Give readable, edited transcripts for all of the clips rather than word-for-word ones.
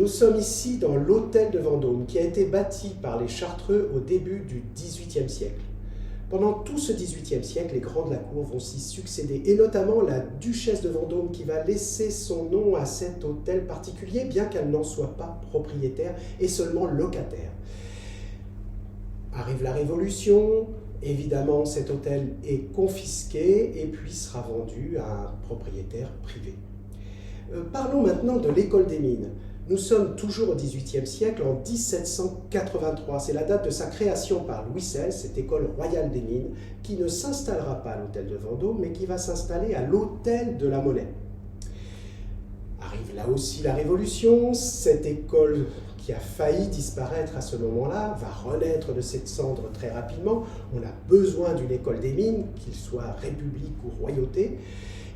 Nous sommes ici dans l'hôtel de Vendôme qui a été bâti par les Chartreux au début du XVIIIe siècle. Pendant tout ce XVIIIe siècle, les grands de la cour vont s'y succéder, et notamment la duchesse de Vendôme qui va laisser son nom à cet hôtel particulier, bien qu'elle n'en soit pas propriétaire et seulement locataire. Arrive la Révolution, évidemment cet hôtel est confisqué et puis sera vendu à un propriétaire privé. Parlons maintenant de l'école des mines. Nous sommes toujours au XVIIIe siècle, en 1783. C'est la date de sa création par Louis XVI, cette école royale des mines, qui ne s'installera pas à l'hôtel de Vendôme, mais qui va s'installer à l'hôtel de la Monnaie. Arrive là aussi la Révolution, cette école qui a failli disparaître à ce moment-là, va renaître de ses cendres très rapidement. On a besoin d'une école des mines, qu'il soit république ou royauté,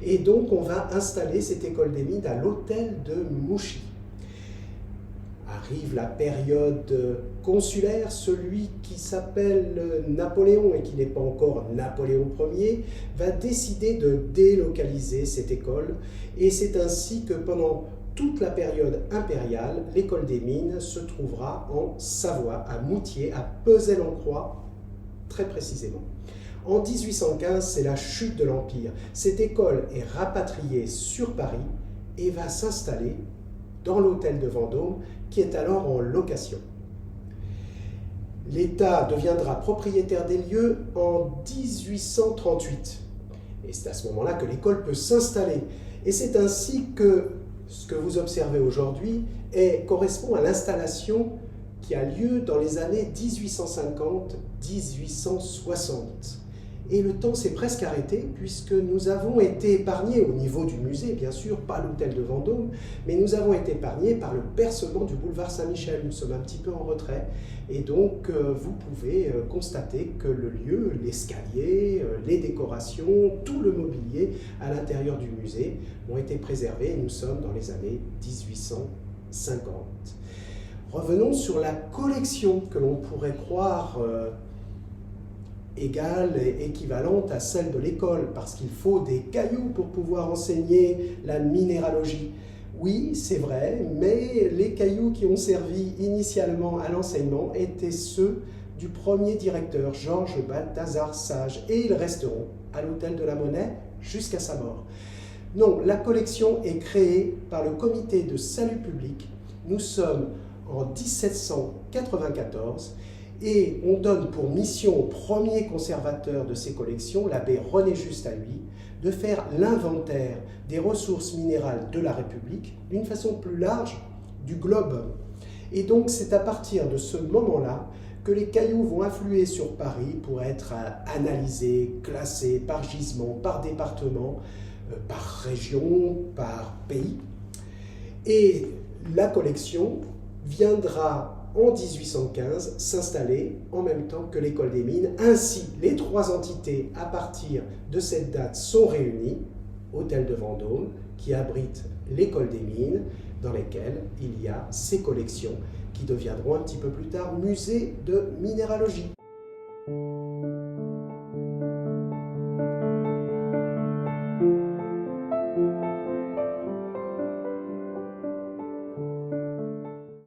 et donc on va installer cette école des mines à l'hôtel de Mouchy. Arrive la période consulaire, celui qui s'appelle Napoléon et qui n'est pas encore Napoléon Ier, va décider de délocaliser cette école, et c'est ainsi que pendant toute la période impériale, l'école des mines se trouvera en Savoie, à Moutier, à Pesel-en-Croix, très précisément. En 1815, c'est la chute de l'Empire. Cette école est rapatriée sur Paris et va s'installer dans l'hôtel de Vendôme, qui est alors en location. L'État deviendra propriétaire des lieux en 1838. Et c'est à ce moment-là que l'école peut s'installer. Et c'est ainsi que ce que vous observez aujourd'hui correspond à l'installation qui a lieu dans les années 1850-1860. Et le temps s'est presque arrêté puisque nous avons été épargnés au niveau du musée, bien sûr, pas l'hôtel de Vendôme, mais nous avons été épargnés par le percement du boulevard Saint-Michel. Nous sommes un petit peu en retrait et donc vous pouvez constater que le lieu, l'escalier, les décorations, tout le mobilier à l'intérieur du musée ont été préservés et nous sommes dans les années 1850. Revenons sur la collection que l'on pourrait croire égale et équivalente à celle de l'école, parce qu'il faut des cailloux pour pouvoir enseigner la minéralogie. Oui, c'est vrai, mais les cailloux qui ont servi initialement à l'enseignement étaient ceux du premier directeur, Georges Balthazar Sage, et ils resteront à l'hôtel de la Monnaie jusqu'à sa mort. Non, la collection est créée par le comité de salut public. Nous sommes en 1794, et on donne pour mission au premier conservateur de ces collections, l'abbé René Juste à lui, de faire l'inventaire des ressources minérales de la République d'une façon plus large du globe. Et donc c'est à partir de ce moment-là que les cailloux vont affluer sur Paris pour être analysés, classés par gisement, par département, par région, par pays. Et la collection viendra en 1815 s'installer en même temps que l'école des mines. Ainsi, les trois entités à partir de cette date sont réunies, hôtel de Vendôme qui abrite l'école des mines, dans lesquelles il y a ces collections qui deviendront un petit peu plus tard musée de minéralogie.